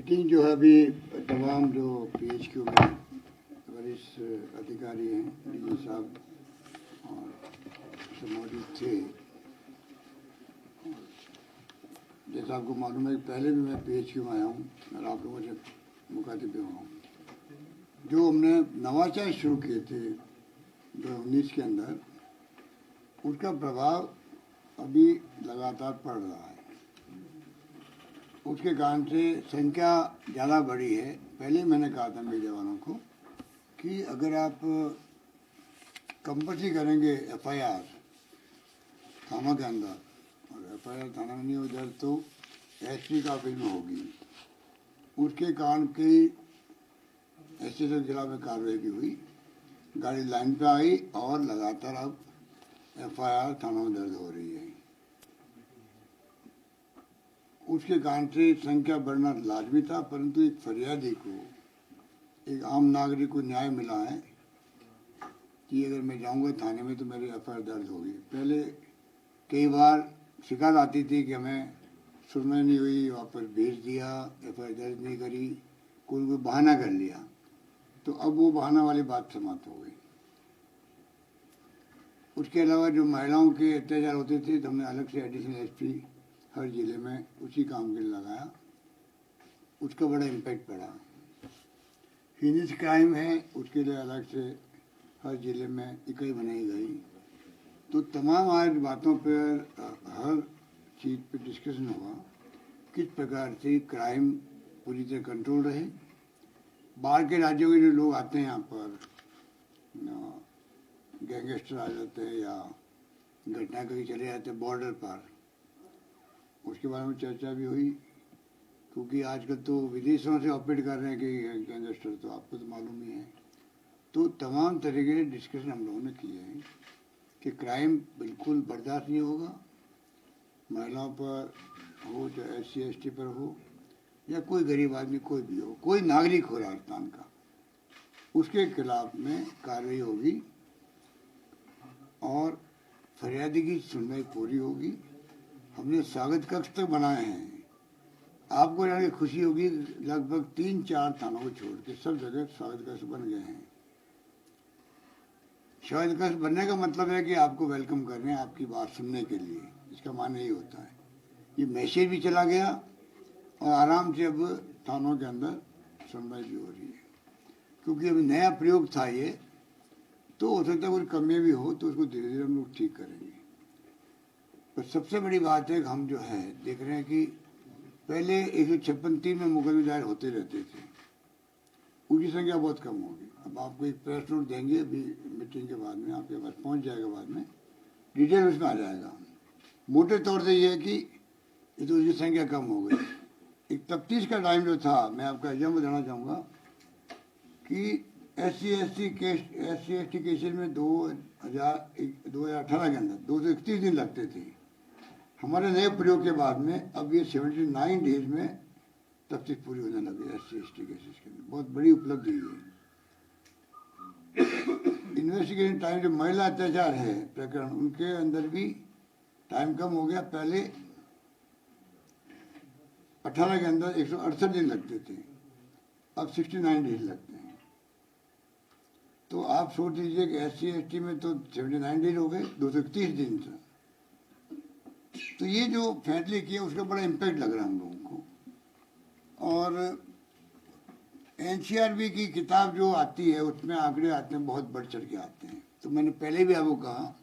Meeting जो है अभी तमाम जो PHQ में वरिष्ठ अधिकारी हैं, डीजी साहब और सब मौजूद थे। जैसा आपको मालूम है पहले भी मैं PHQ में आया हूँ और आप लोगों से मुखातिब हुआ हूँ। जो हमने नवाचार शुरू किए थे 2019 के अंदर, उसका प्रभाव अभी लगातार पड़ रहा है। उसके कारण से संख्या ज़्यादा बढ़ी है। पहले मैंने कहा था मीडिया वालों को कि अगर आप कंपल्सरी करेंगे FIR थाना के अंदर और FIR थाना में नहीं हो जाए तो SP का फिल्म होगी। उसके कारण कई SSO के खिलाफ में कार्रवाई भी हुई, गाड़ी लाइन पे आई और लगातार अब FIR थाना में दर्ज हो रही है। उसके कारण से संख्या बढ़ना लाजमी था, परंतु एक फरियादी को, एक आम नागरिक को न्याय मिला है कि अगर मैं जाऊंगा थाने में तो मेरी FIR दर्ज होगी। पहले कई बार शिकायत आती थी कि हमें सुनवाई नहीं हुई, वापस भेज दिया, FIR दर्ज नहीं करी, कोई बहाना कर लिया। तो अब वो बहाना वाली बात समाप्त हो गई। उसके अलावा जो महिलाओं के अत्याचार होते थे तो हमने अलग से एडिशनल SP हर जिले में उसी काम के लिए लगाया। उसका बड़ा इम्पैक्ट पड़ा। हिनिस क्राइम है, उसके लिए अलग से हर जिले में इकाई बनाई गई। तो तमाम आज बातों पर हर चीज़ पे डिस्कशन हुआ, किस प्रकार से क्राइम पूरी तरह कंट्रोल रहे। बाहर के राज्यों के जो लोग आते हैं यहाँ पर, गैंगस्टर आ जाते हैं या घटना कहीं चले जाते हैं बॉर्डर पर, उसके बारे में चर्चा भी हुई। क्योंकि आजकल तो विदेशों से ऑपरेट कर रहे हैं कि गैंगस्टर, तो आपको तो मालूम ही है। तो तमाम तरीके के डिस्कशन हम लोगों ने किए हैं कि क्राइम बिल्कुल बर्दाश्त नहीं होगा, महिलाओं पर हो, चाहे SC ST पर हो या कोई गरीब आदमी, कोई भी हो, कोई नागरिक हो राजस्थान का, उसके खिलाफ में कार्रवाई होगी और फरियादी की सुनवाई पूरी होगी। हमने स्वागत कक्ष तक बनाए हैं। आपको जान के खुशी होगी, लगभग 3-4 थानों को छोड़ के सब जगह स्वागत कक्ष बन गए हैं। स्वागत कक्ष बनने का मतलब है कि आपको वेलकम कर रहे हैं, आपकी बात सुनने के लिए। इसका माने यही होता है। ये मैसेज भी चला गया और आराम से अब थानों के अंदर सुनवाई भी हो रही है। क्योंकि अभी नया प्रयोग था ये, तो हो सकता है कोई कमियाँ भी हो तो उसको धीरे धीरे हम लोग ठीक करेंगे। पर सबसे बड़ी बात है कि हम जो है देख रहे हैं कि पहले 156(3) में मुकदमे दायर होते रहते थे, उसकी संख्या बहुत कम होगी। अब आपको एक प्रेस नोट देंगे अभी मीटिंग के बाद में, आपके पास पहुंच जाएगा, बाद में डिटेल उसमें आ जाएगा। मोटे तौर से ये है कि ये तो उसकी संख्या कम हो गई। एक तफ्तीश का टाइम जो था, मैं आपका एग्जाम बताना चाहूँगा कि SC ST केसेज में 2018 के अंदर 231 दिन लगते थे। हमारे नए प्रयोग के बाद में अब ये 79 डेज में तफ्तीश पूरी होने लगी SC ST केसेज के अंदर। बहुत बड़ी उपलब्धि है। इन्वेस्टिगेशन टाइम जो महिला अत्याचार है प्रकरण, उनके अंदर भी टाइम कम हो गया। पहले 18 के अंदर 168 दिन लगते थे, अब 69 डेज लगते हैं। तो आप सोच लीजिए कि SC ST में तो 79 डेज हो गए, 231 दिन था। तो ये जो फैसले किए उसका बड़ा इम्पैक्ट लग रहा है हम लोगों को। और NCRB की किताब जो आती है उसमें आंकड़े आते हैं, बहुत बढ़ चढ़ के आते हैं। तो मैंने पहले भी आपको कहा,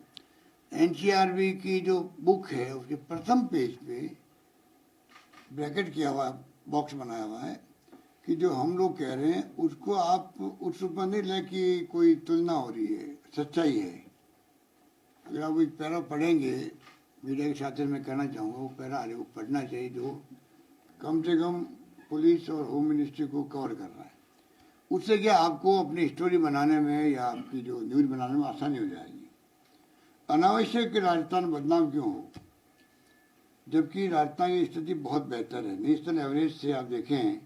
NCRB की जो बुक है उसके प्रथम पेज पे ब्रैकेट किया हुआ, बॉक्स बनाया हुआ है कि जो हम लोग कह रहे हैं उसको आप उस ऊपर नहीं ले कि कोई तुलना हो रही है, सच्चाई है। अगर आप एक पैरा पढ़ेंगे, मीडिया के साथ मैं कहना चाहूँगा वो पैरा वो पढ़ना चाहिए जो कम से कम पुलिस और होम मिनिस्ट्री को कवर कर रहा है। उससे क्या आपको अपनी स्टोरी बनाने में या आपकी जो न्यूज़ बनाने में आसानी हो जाएगी। अनावश्यक कि राजस्थान बदनाम क्यों हो, जबकि राजस्थान की स्थिति बहुत बेहतर है। नेशनल एवरेज से आप देखें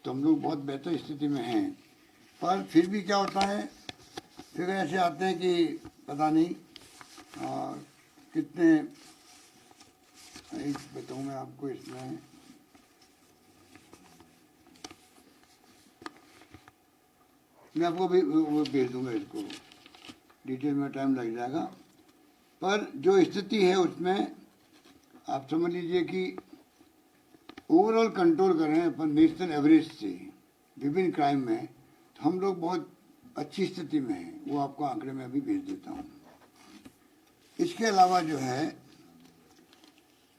तो हम लोग बहुत बेहतर स्थिति में हैं। पर फिर भी क्या होता है, फिर ऐसे आते हैं कि पता नहीं कितने, एक बताऊँ मैं आपको, इसमें मैं आपको भी वो भेज दूंगा, इसको डिटेल में टाइम लग जाएगा। पर जो स्थिति है उसमें आप समझ लीजिए कि ओवरऑल कंट्रोल कर रहे हैं अपन नेशनल एवरेज से विभिन्न क्राइम में, तो हम लोग बहुत अच्छी स्थिति में हैं। वो आपको आंकड़े में अभी भेज देता हूँ। इसके अलावा जो है,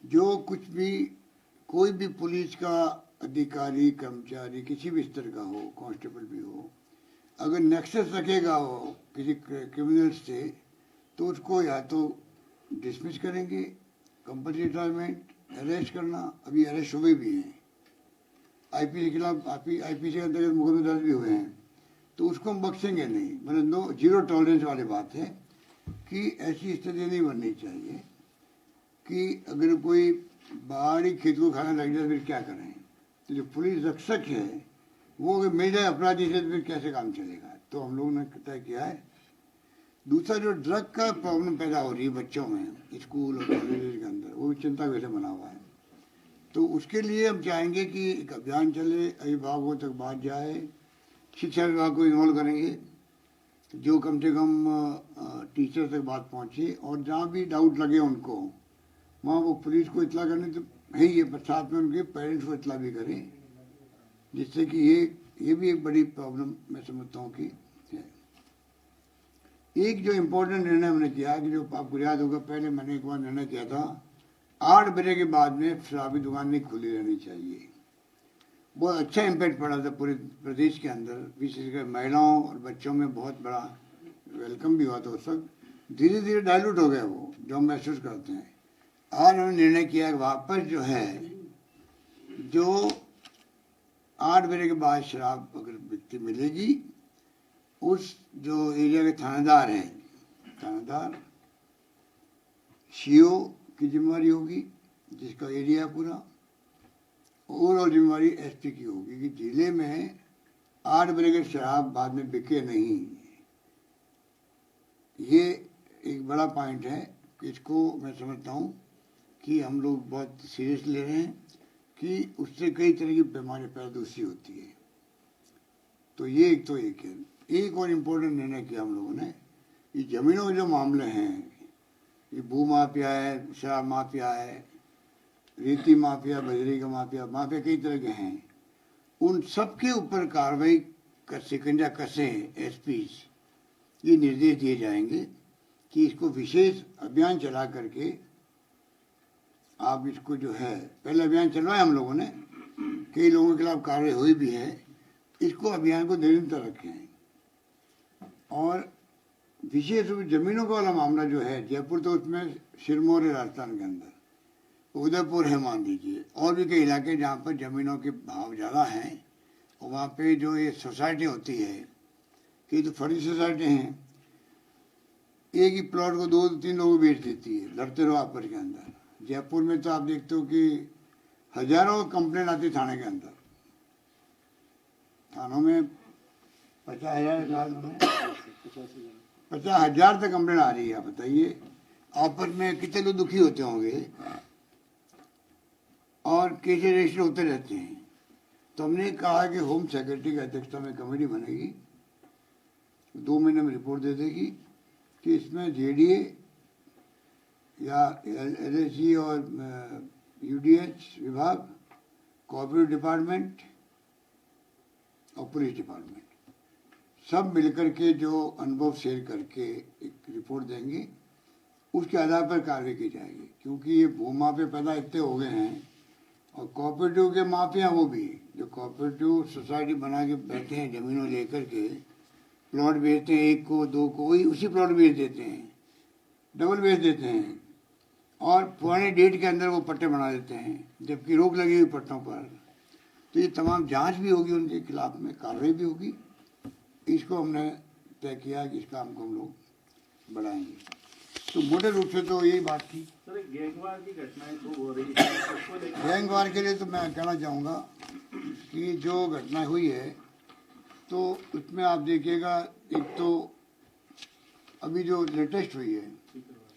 जो कुछ भी कोई भी पुलिस का अधिकारी कर्मचारी किसी भी स्तर का हो, कांस्टेबल भी हो, अगर नेक्सस रखेगा वो किसी क्रिमिनल से, तो उसको या तो डिसमिस करेंगे, कंपल्सरी रिटायरमेंट, अरेस्ट करना। अभी अरेस्ट हुए भी हैं, आईपीसी के खिलाफ आईपीसी के अंतर्गत मुकदमे दर्ज भी हुए हैं, तो उसको हम बख्शेंगे नहीं। मतलब नो जीरो टॉलरेंस वाली बात है कि ऐसी स्थिति नहीं बननी चाहिए कि अगर कोई बाहरी खेत को खाना लग जाए फिर क्या करें। तो जो पुलिस रक्षक है वो अगर मिल जाए अपराधी से तो फिर कैसे काम चलेगा। तो हम लोगों ने तय किया है। दूसरा, जो ड्रग का प्रॉब्लम पैदा हो रही है बच्चों में स्कूल और कॉलेज के अंदर, वो भी चिंता का विषय बना हुआ है। तो उसके लिए हम चाहेंगे कि एक अभियान चले, अभिभावकों तक बात जाए, शिक्षा विभाग को इन्वॉल्व करेंगे, जो कम से कम टीचर तक बात पहुंचे, और जहाँ भी डाउट लगे उनको वहाँ वो पुलिस को इतला करने तो है ही है, साथ में उनके पेरेंट्स को इतला भी करें, जिससे कि ये भी एक बड़ी प्रॉब्लम मैं समझता हूँ कि है। एक जो इम्पोर्टेंट निर्णय हमने किया कि जो आपको याद होगा, पहले मैंने एक बार निर्णय किया था 8 बजे के बाद में शराबी दुकान नहीं खुली रहनी चाहिए। बहुत अच्छा इम्पैक्ट पड़ा था पूरे प्रदेश के अंदर, विशेषकर महिलाओं और बच्चों में बहुत बड़ा वेलकम भी हुआ था उस वक्त। धीरे धीरे डायलूट हो गया वो, जो हम महसूस करते हैं। आज हमने निर्णय किया वापस जो है, जो 8 बजे के बाद शराब अगर बिकती मिलेगी, उस जो एरिया के थानेदार हैं, थानेदार सीओ की जिम्मेवारी होगी, जिसका एरिया पूरा, ओवरऑल जिम्मेवारी एसपी की होगी कि जिले में 8 बजे के शराब बाद में बिके नहीं। ये एक बड़ा पॉइंट है, इसको मैं समझता हूँ कि हम लोग बहुत सीरियस ले रहे हैं कि उससे कई तरह की बीमारी पैदा दूसरी होती है। तो ये एक है। एक और इम्पोर्टेंट निर्णय किया हम लोगों ने, ये जमीनों के जो मामले हैं, ये भू माफिया है, शराब माफिया है, रेती माफिया, बजरी का माफिया, माफिया कई तरह के हैं, उन सब के ऊपर कार्रवाई कर शिकंजा कसे एसपी, ये निर्देश दिए जाएंगे कि इसको विशेष अभियान चला करके आप इसको जो है, पहले अभियान चलवाया हम लोगों ने, कई लोगों के खिलाफ कार्रवाई हुई भी है, इसको अभियान को निरंतर रखें। और विशेष रूप से जमीनों का वाला मामला जो है, जयपुर तो उसमें सिरमौर है राजस्थान के अंदर, उदयपुर है मान लीजिए, और भी कई इलाके जहाँ पर ज़मीनों के भाव ज़्यादा हैं, और वहाँ पे जो ये सोसाइटी होती है, कई तो फर्जी सोसाइटी हैं, एक ही प्लॉट को 2-3 लोग बेच देती है, लड़ते रहो आपस के अंदर। जयपुर में तो आप देखते हो कि हजारों कंप्लेंट आती थाने के अंदर, थानों में 50,000 तक कंप्लेंट आ रही है। बताइए आपस में कितने लोग दुखी होते होंगे, और केस रजिस्टर होते रहते हैं। तो हमने कहा कि होम सेक्रेटरी की अध्यक्षता में कमेटी बनेगी, 2 महीने में रिपोर्ट दे देगी कि इसमें जेडीए या एलएसी और यूडीएच विभाग, कोऑपरेटिव डिपार्टमेंट और पुलिस डिपार्टमेंट सब मिलकर के जो अनुभव शेयर करके एक रिपोर्ट देंगे, उसके आधार पर कार्रवाई की जाएगी। क्योंकि ये भू माफिया पैदा इतने हो गए हैं, और कोऑपरेटिव के माफिया वो भी जो कोऑपरेटिव सोसाइटी बना के बैठे हैं, ज़मीनों लेकर के प्लॉट बेचते हैं, 1 को 2 को, वही उसी प्लॉट बेच देते हैं, डबल बेच देते हैं, और पुराने डेट के अंदर वो पट्टे बना देते हैं, जबकि रोक लगी हुई पट्टों पर। तो ये तमाम जांच भी होगी, उनके खिलाफ में कार्रवाई भी होगी। इसको हमने तय किया कि इस काम को हम लोग बढ़ाएंगे। तो मोटे रूप से तो यही बात थी। गैंगवार की घटनाएं खूब हो रही है, गैंगवार के लिए तो मैं कहना चाहूँगा कि जो घटना हुई है, तो उसमें आप देखिएगा, एक तो अभी जो लेटेस्ट हुई है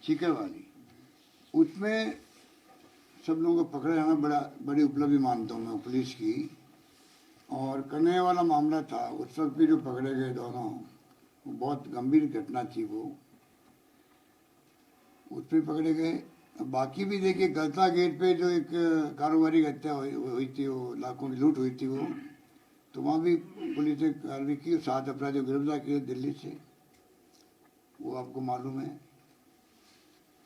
सीकर वाली, उसमें सब लोगों को पकड़े जाना बड़ी उपलब्धि मानता हूँ मैं पुलिस की, और कन्हैया वाला मामला था, उस वक्त भी जो पकड़े गए दोनों, वो बहुत गंभीर घटना थी वो, उस पर पकड़े गए। बाकी भी देखिए, गलता गेट पे जो एक कारोबारी हत्या हुई थी, वो लाखों की लूट हुई थी वो, तो वहाँ भी पुलिस ने कार्रवाई की, 7 अपराधियों को गिरफ्तार किए दिल्ली से, वो आपको मालूम है।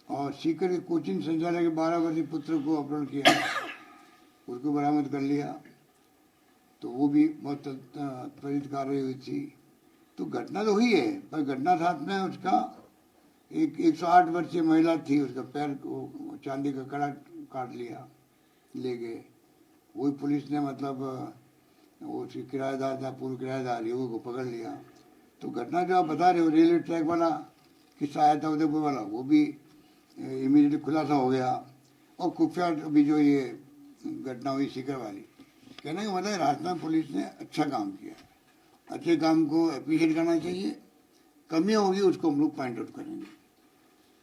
और सीकर के कोचिंग संचालक के 12 वर्षीय पुत्र को अपहरण किया, उसको बरामद कर लिया, तो वो भी बहुत त्वरित कार्रवाई हुई थी। तो घटना तो हुई है, पर घटना साथ में उसका एक 108 वर्षीय महिला थी, उसका पैर को चांदी का कड़ा काट लिया, ले गए। वही पुलिस ने मतलब वो उसकी किराएदार था, पूर्व किराएदार युवक को पकड़ लिया। तो घटना जो आप बता रहे हो, रेलवे ट्रैक वाला किस्सा आया था उदयपुर वाला, वो भी इमीडिएटली खुलासा हो गया। और खुफिया अभी जो ये घटना हुई सीकर वाली, कहने का मतलब राजस्थान पुलिस ने अच्छा काम किया, अच्छे काम को अप्रिशिएट करना चाहिए। कमियां होगी उसको हम लोग पॉइंट आउट करेंगे।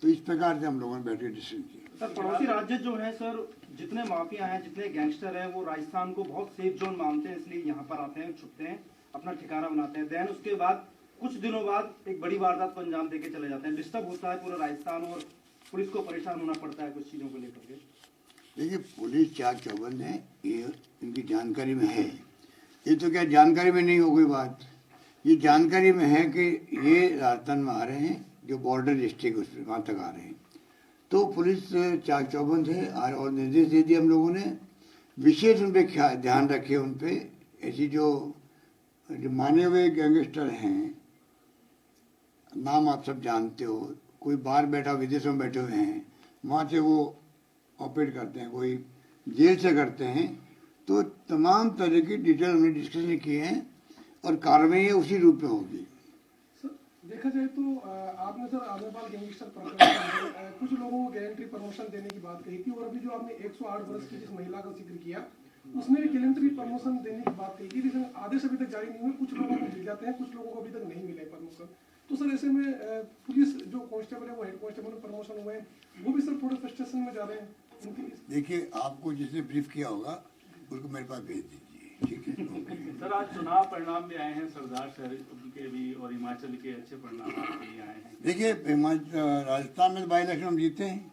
तो इस प्रकार से हम लोगों ने बैठ के डिसीजन किया। सर, पड़ोसी राज्य जो है सर, जितने माफिया हैं, जितने गैंगस्टर हैं, वो राजस्थान को बहुत सेफ जोन मानते हैं, इसलिए यहाँ पर आते हैं, छुपते हैं, अपना ठिकाना बनाते हैं। देन उसके बाद कुछ दिनों बाद एक बड़ी वारदात को अंजाम देके चले जाते हैं। डिस्टर्ब होता है पूरा राजस्थान और पुलिस को परेशान होना पड़ता है कुछ चीजों को लेकर के। देखिए, पुलिस चाक चौबंद है, ये इनकी जानकारी में है। ये तो क्या जानकारी में नहीं हो कोई बात, ये जानकारी में है कि ये राजस्थान में आ रहे हैं, जो बॉर्डर डिस्ट्रिक्ट उस वहाँ तक आ रहे हैं। तो पुलिस चाक चौबंद है और निर्देश दे दिए हम लोगों ने, विशेष उन पर ध्यान रखे। उन पर ऐसी जो माने हुए गैंगस्टर हैं, नाम आप सब जानते हो, कोई बाहर बैठा विदेशों में बैठे हुए हैं, वहाँ से वो ऑपरेट करते हैं, कोई जेल से करते हैं। तो तमाम तरह की डिटेल हमने डिस्कशन किए हैं और कार्रवाई उसी रूप में होगी। देखा जाए तो आपने सर आजमबाग गैंगस्टर प्रकरण में कुछ लोगों को गारंटी प्रमोशन देने की बात कही थी, और अभी जो आपने 108 वर्ष की जिस महिला का जिक्र किया, उसमें भी गारंटी प्रमोशन देने की बात कही थी, लेकिन आदेश अभी तक जारी नहीं हुए। कुछ लोगों को मिल जाते हैं, कुछ लोगों को अभी तक नहीं मिले प्रमोशन। तो सर ऐसे में पुलिस जो कांस्टेबल है, वो हेड कांस्टेबल में प्रमोशन हुए हैं, वो भी सर थोड़े फ्रस्ट्रेशन में जा रहे हैं। देखिए, आपको जिसने ब्रीफ किया होगा उसको मेरे पास भेज दीजिए, ठीक है? सर, आज चुनाव परिणाम भी आए हैं, सरदार शहर के भी और हिमाचल के अच्छे परिणाम भी आए हैं। देखिए, राजस्थान में बाई इलेक्शन हम जीते हैं,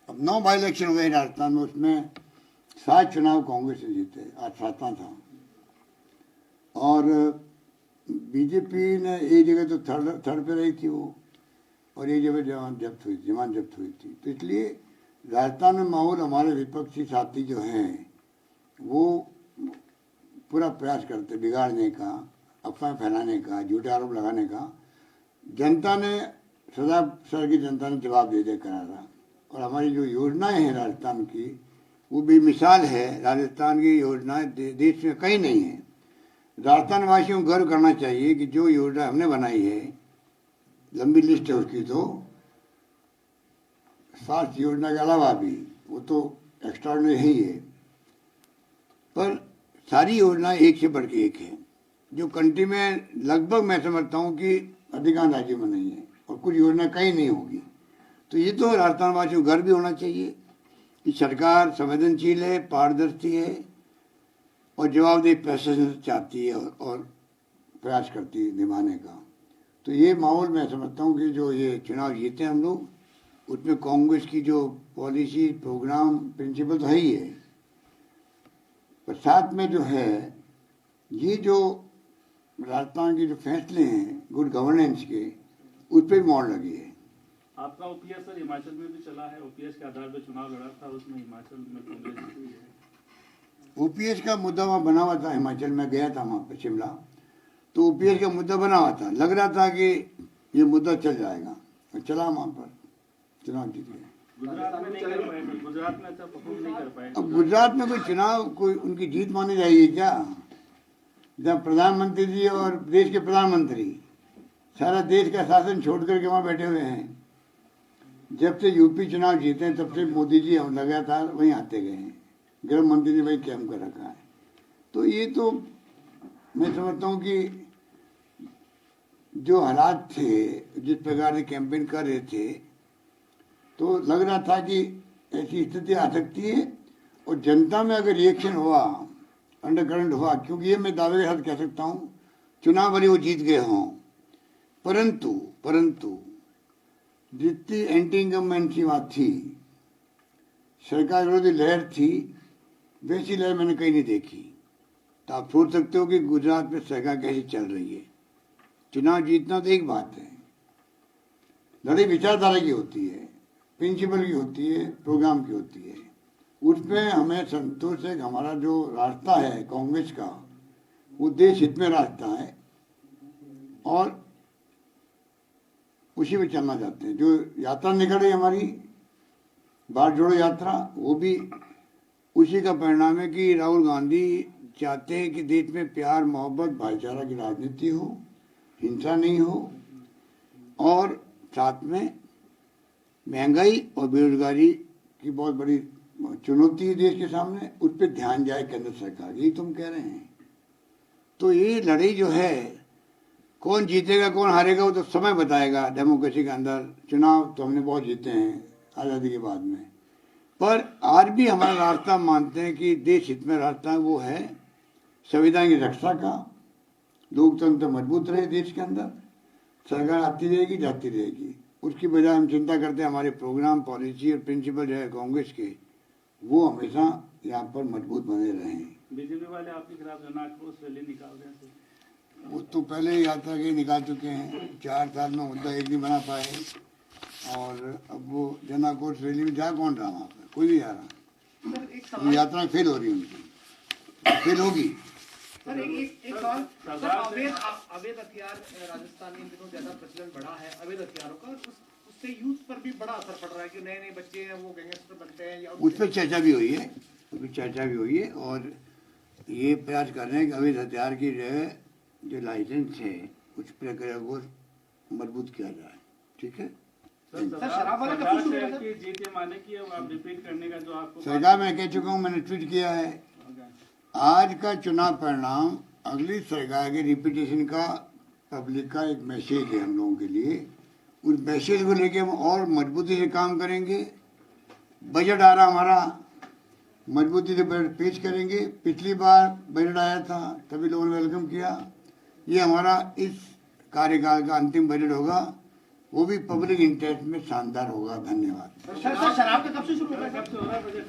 अब 9 बाई इलेक्शन हुए राजस्थान में, उसमें 7 चुनाव कांग्रेस ने जीते, आज 7वां था। और बीजेपी ने एक जगह तो थर्ड पे रही थी वो, और एक जगह जमान जब्त हुई थी। तो इसलिए राजस्थान में माहौल, हमारे विपक्षी साथी जो हैं वो पूरा प्रयास करते बिगाड़ने का, अफवाह फैलाने का, झूठे आरोप लगाने का। जनता ने सदा सर की जनता ने जवाब दे दिया करारा। और हमारी जो योजनाएं हैं राजस्थान की, वो बेमिसाल है। राजस्थान की योजनाएं देश में कहीं नहीं है। राजस्थान वासियों को गर्व करना चाहिए कि जो योजना हमने बनाई है, लंबी लिस्ट है उसकी, तो स्वास्थ्य योजना के अलावा भी वो तो एक्स्ट्राऑर्डिनरी ही है, पर सारी योजनाएं एक से बढ़ के एक है, जो कंट्री में लगभग मैं समझता हूँ कि अधिकांश राज्यों में नहीं है, और कुछ योजना कहीं नहीं होगी। तो ये तो राजस्थान वासियों को गर्व भी होना चाहिए कि सरकार संवेदनशील है, पारदर्शी है और जवाबदेही प्रशासन चाहती है और प्रयास करती है निभाने का। तो ये माहौल मैं समझता हूँ कि जो ये चुनाव जीते हम लोग, उसमें कांग्रेस की जो पॉलिसी, प्रोग्राम, प्रिंसिपल तो है ही है, पर साथ में जो है ये जो राजस्थान के जो फैसले हैं गुड गवर्नेंस के, उस पर मोड़ लगी है। आपका ओपीएस सर हिमाचल में भी चला है, ओपीएस के आधार पर चुनाव लड़ा था, उसमें हिमाचल में कांग्रेस जीती है। ओपीएस का मुद्दा वहाँ बना हुआ था, हिमाचल में गया था वहाँ पर शिमला, तो ओपीएस का मुद्दा बना हुआ था, लग रहा था कि ये मुद्दा चल जाएगा, और चला वहाँ पर, चुनाव जीत गए। गुजरात में नहीं कर पाए, गुजरात में अच्छा परफॉर्म नहीं कर पाए। अब गुजरात में कोई चुनाव कोई उनकी जीत मानी जाएगी क्या? जब प्रधानमंत्री जी और देश के प्रधानमंत्री सारा देश का शासन छोड़ करके वहाँ बैठे हुए हैं। जब से यूपी चुनाव जीते हैं तब से मोदी जी हम लगातार वहीं आते गए हैं, गृह मंत्री ने वही कैम्प कर रखा है। तो ये तो मैं समझता हूँ कि जो हालात थे, जिस प्रकार से कैंपेन कर रहे थे, तो लग रहा था कि ऐसी स्थिति आ सकती है। और जनता में अगर रिएक्शन हुआ अंडरकरंट हुआ, क्योंकि ये मैं दावे के साथ कह सकता हूँ चुनाव भले वो जीत गए हों, परंतु जितनी एंटी इनकम्बेंसी की बात थी, सरकार विरोधी लहर थी, वैसी लहर मैंने कहीं नहीं देखी। तो आप सोच सकते हो कि गुजरात में सरकार कैसी चल रही है। चुनाव जीतना तो एक बात है, लड़ाई विचारधारा की होती है, प्रिंसिपल की होती है, प्रोग्राम की होती है। उसमें हमें संतोष है कि हमारा जो रास्ता है कांग्रेस का, वो देश हित में रास्ता है और उसी में चलना चाहते हैं। जो यात्रा निकल रही हमारी भारत जोड़ो यात्रा, वो भी उसी का परिणाम है कि राहुल गांधी चाहते हैं कि देश में प्यार, मोहब्बत, भाईचारा की राजनीति हो, हिंसा नहीं हो, और साथ में महंगाई और बेरोजगारी की बहुत बड़ी चुनौती है देश के सामने, उस पर ध्यान जाए केंद्र सरकार, यही तुम कह रहे हैं। तो ये लड़ाई जो है, कौन जीतेगा कौन हारेगा वो तो समय बताएगा। डेमोक्रेसी के अंदर चुनाव तो हमने बहुत जीते हैं आज़ादी के बाद में, पर आज भी हमारा रास्ता मानते हैं कि देश हित में रास्ता है, वो है संविधान की रक्षा का, लोकतंत्र मजबूत रहे देश के अंदर, सरकार आती रहेगी जाती रहेगी, उसकी बजाय हम चिंता करते हैं हमारे प्रोग्राम, पॉलिसी और प्रिंसिपल जो है कांग्रेस के, वो हमेशा यहाँ पर मजबूत बने रहें। बीजेपी वाले आपके खिलाफ जन आक्रोश रैली निकाल रहे हैं। वो तो पहले ही यात्रा के निकाल चुके हैं, 4 साल में मुद्दा एक नहीं बना पाए, और अब वो जन आक्रोश रैली में जा कौन रहा वहाँ पर, कोई नहीं जा रहा। ये यात्रा फेल हो रही है उनकी, फेल होगी। सर एक सवाल, सर अवैध हथियार राजस्थान में इन दिनों ज्यादा प्रचलन बढ़ा है अवैध हथियारों का, उससे यूथ पर भी बड़ा असर पड़ रहा है कि नए बच्चे हैं वो गैंगस्टर बनते हैं, या उस पर चर्चा भी हुई है, और ये प्रयास कर रहे हैं कि अवैध हथियार की जो लाइसेंस है उस प्रक्रिया को मजबूत किया जाए। ठीक है, शराब वाला कब शुरू होगा? जीते माने कि अब आप रिपीट करने का जो आपको सरकार मैं कह चुका हूँ, मैंने ट्वीट किया है, आज का चुनाव परिणाम अगली सरकार के रिपीटेशन का पब्लिक का एक मैसेज है हम लोगों के लिए। उस मैसेज को लेके हम और मजबूती से काम करेंगे। बजट आ रहा हमारा, मजबूती से बजट पेश करेंगे। पिछली बार बजट आया था तभी लोगों ने वेलकम किया, ये हमारा इस कार्यकाल का अंतिम बजट होगा, वो भी पब्लिक इंटरेस्ट में शानदार होगा। धन्यवाद। शराब का कब से शुरू होगा? कब से हो रहा है बजट?